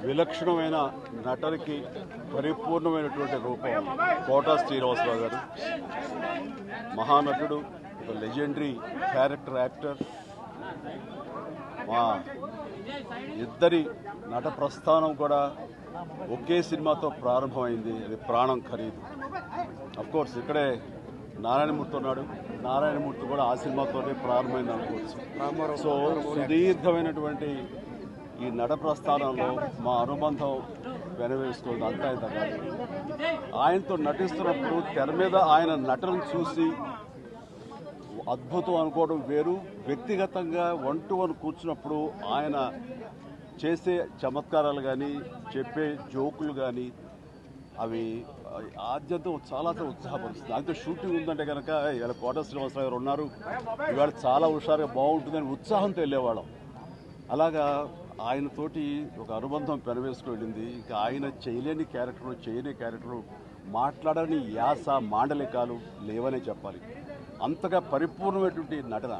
విలక్షణమైన నటనకి పరిపూర్ణమైనటువంటి రూపం కోట శ్రీనివాసరావు గారు. మహానటుడు, ఒక లెజెండరీ క్యారెక్టర్ యాక్టర్. మా ఇద్దరి నట ప్రస్థానం కూడా ఒకే సినిమాతో ప్రారంభమైంది. అది ప్రాణం ఖరీదు. అఫ్కోర్స్ ఇక్కడే నారాయణమూర్తి ఉన్నాడు. నారాయణమూర్తి కూడా ఆ సినిమాతోనే ప్రారంభమైంది అనుకోవచ్చు. సో సుదీర్ఘమైనటువంటి ఈ నట ప్రస్థానంలో మా అనుబంధం వెనవేస్తుంది. అంతా ఇంత కాదు. ఆయనతో నటిస్తున్నప్పుడు తెర మీద ఆయన నటనను చూసి అద్భుతం అనుకోవడం వేరు. వ్యక్తిగతంగా 1-to-1 కూర్చున్నప్పుడు ఆయన చేసే చమత్కారాలు కానీ, చెప్పే జోకులు కానీ అవి ఆద్యంతం చాలా ఉత్సాహపరుస్తుంది. అంతే షూటింగ్ ఉందంటే కనుక ఇవాళ కోట శ్రీనివాసరావు గారు ఉన్నారు, ఇవాళ చాలా హుషారుగా బాగుంటుందని ఉత్సాహంతో వెళ్ళేవాళ్ళం. అలాగా ఆయనతోటి ఒక అనుబంధం పెనవేసుకు వెళ్ళింది. ఇక ఆయన చేయలేని క్యారెక్టరు, చేయని క్యారెక్టరు, మాట్లాడని యాస, మాండలికాలు లేవనే చెప్పాలి. అంతగా పరిపూర్ణమైనటువంటి నటన.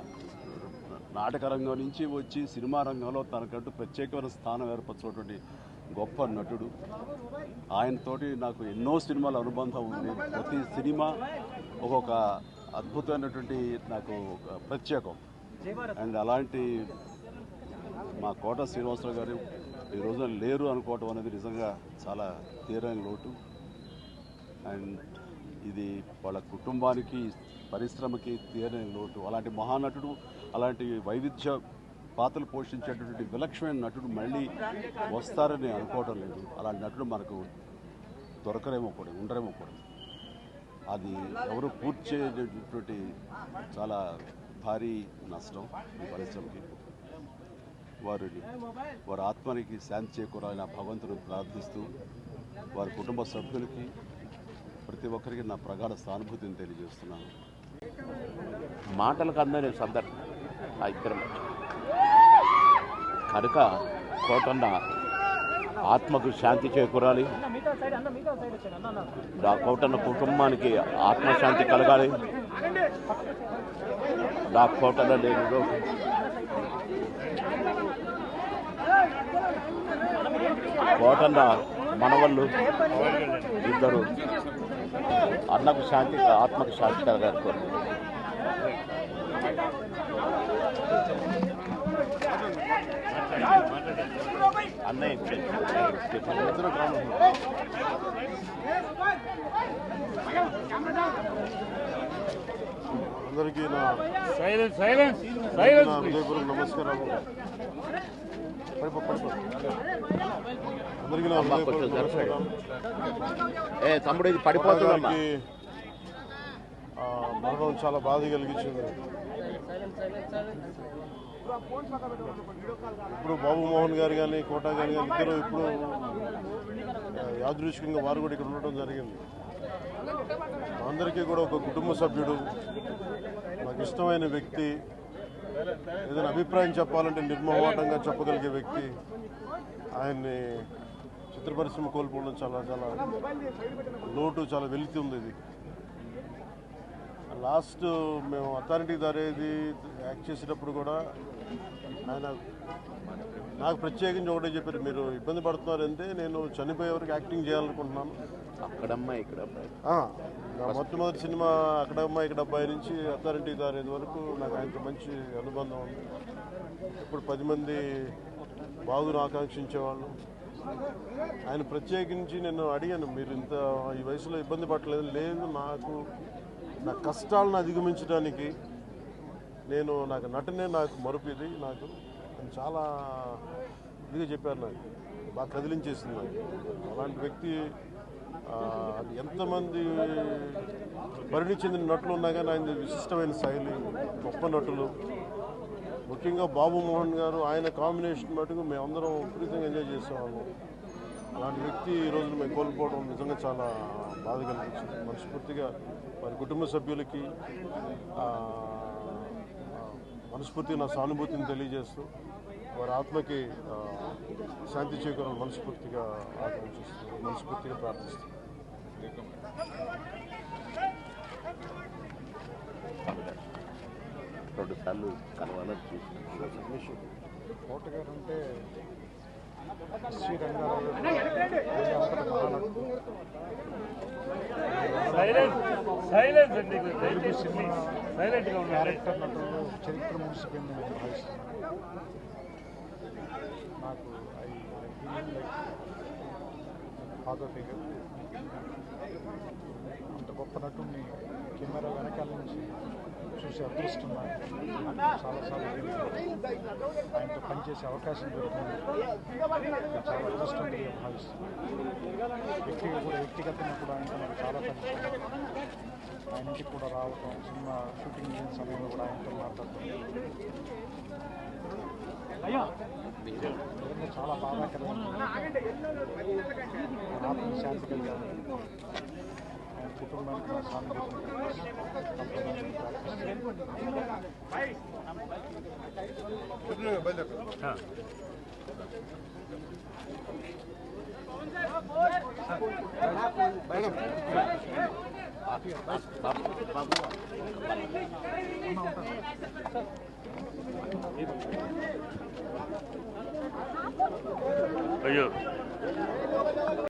నాటక రంగం నుంచి వచ్చి సినిమా రంగంలో తనకంటూ ప్రత్యేకమైన స్థానం ఏర్పరచినటువంటి గొప్ప నటుడు. ఆయనతోటి నాకు ఎన్నో సినిమాల అనుబంధం ఉంది. ప్రతి సినిమా ఒక్కొక్క అద్భుతమైనటువంటి నాకు ప్రత్యేకం. అండ్ అలాంటి మా కోట శ్రీనివాసరావు గారు ఈ రోజున లేరు అనుకోవటం అనేది నిజంగా చాలా తీరని లోటు. అండ్ ఇది వాళ్ళ కుటుంబానికి, పరిశ్రమకి తీరని లోటు. అలాంటి మహానటుడు, అలాంటి వైవిధ్య పాత్రలు పోషించేటటువంటి విలక్షణమైన నటుడు మళ్ళీ వస్తారని అనుకోవటం లేదు. అలాంటి నటుడు మనకు దొరకరేమో కూడా, ఉండరేమో కూడా. అది ఎవరు పూర్తి చేయటువంటి చాలా భారీ నష్టం ఈ పరిశ్రమకి. వారి ఆత్మనికి శాంతి చేకూరాలని ఆ భగవంతుని ప్రార్థిస్తూ, వారి కుటుంబ సభ్యులకి, ప్రతి ఒక్కరికి నా ప్రగాఢ సానుభూతిని తెలియజేస్తున్నాను. మాటలకు అందరి సందర్భం ఆ ఇద్దరం కనుక కోటన్న ఆత్మకు శాంతి చేకూరాలి. ఆ కోటన్న కుటుంబానికి ఆత్మశాంతి కలగాలి. ఆ కోటన్న లేని కోటన్న మనవళ్ళు ఇద్దరు అన్నకు శాంతి, ఆత్మకు శాంతి కలగాలి. అన్నయ్య అందరికీ నా హృదయపూర్వక నమస్కారాలు. అందరికీ నా హృదయపూర్వక నమస్కారం. తమ్ముడు ఇది పడిపోతుంది. మరణం చాలా బాధ కలిగించింది. ఇప్పుడు బాబు మోహన్ గారు కానీ కోటా గారు కానీ ఇద్దరు ఇప్పుడు యాదృచ్ఛికంగా వారు కూడా ఇక్కడ ఉండటం జరిగింది. అందరికీ కూడా ఒక కుటుంబ సభ్యుడు, నాకు ఇష్టమైన వ్యక్తి, ఏదైనా అభిప్రాయం చెప్పాలంటే నిర్మోహమాటంగా చెప్పగలిగే వ్యక్తి. ఆయన్ని చిత్ర పరిశ్రమ కోల్పోవడం చాలా చాలా లోటు, చాలా వెలితి ఉంది. ఇది లాస్ట్ మేము అథారిటీ దారేది యాక్ట్ చేసేటప్పుడు కూడా ఆయన నాకు ప్రత్యేకించి ఒకటే చెప్పారు, మీరు ఇబ్బంది పడుతున్నారంటే నేను చనిపోయే వరకు యాక్టింగ్ చేయాలనుకుంటున్నాను. అక్కడమ్మా ఇక్కడ అబ్బాయి నా మొట్టమొదటి సినిమా అక్కడమ్మ ఇక్కడ అబ్బాయి నుంచి అథారిటీ దారేది వరకు నాకు ఆయనతో మంచి అనుబంధం ఉంది. ఇప్పుడు 10 మంది బాగును ఆకాంక్షించేవాళ్ళు. ఆయన ప్రత్యేకించి నేను అడిగాను, మీరు ఇంత ఈ వయసులో ఇబ్బంది పడలేదు. లేదు, నా కష్టాలను అధిగమించడానికి నాకు నటనే నాకు మరుపుది, నాకు చాలా ఇదిగా చెప్పారు. నాకు బాగా కదిలించేసింది. నాకు అలాంటి వ్యక్తి ఎంతమంది పరిణి చెందిన నటులు ఉన్నా కానీ ఆయన విశిష్టమైన శైలి, గొప్ప నటులు. ముఖ్యంగా బాబు మోహన్ గారు, ఆయన కాంబినేషన్ మటుకు మేమందరం విపరీతంగా ఎంజాయ్ చేసేవాళ్ళం. అలాంటి వ్యక్తి ఈ రోజున మేము కోల్పోవడం నిజంగా చాలా బాధ కనిపించింది. మనస్ఫూర్తిగా వారి కుటుంబ సభ్యులకి మనస్ఫూర్తిగా నా సానుభూతిని తెలియజేస్తూ వారి ఆత్మకి శాంతి చేకూరాలని మనస్ఫూర్తిగా ఆకాంక్షిస్తూ, మనస్ఫూర్తిగా ప్రార్థిస్తూ. రెండు సార్లు కలవాలని చూసి కోట గారు అంటే శ్రీ రంగారావు క్యారెక్టర్ నటుల్లో చరిత్ర ముగిసిపోయింది నేను భావిస్తున్నాను. నాకు ఫాదర్ ఫిగర్. అంత గొప్ప నటుడిని కెమెరా వెనకాల నుంచి చూసే అదృష్టం నాకు చాలాసార్లు ఆయనతో పనిచేసే అవకాశం దొరికింది. చాలా అదృష్టంగా భావిస్తున్నాను. వ్యక్తిగతంగా కూడా ఆయనతో నాకు చాలా పరిచయం. ఆయన ఇంటికి కూడా రావటం, సినిమా షూటింగ్ చేసిన సమయంలో కూడా ఆయనతో మాట్లాడటం నిజంగా చాలా బాధాకరమైన. ఆత్మ శాంతి కలిగాను. ఆయన కుటుంబానికి నా సానుభూతిని అయ్యో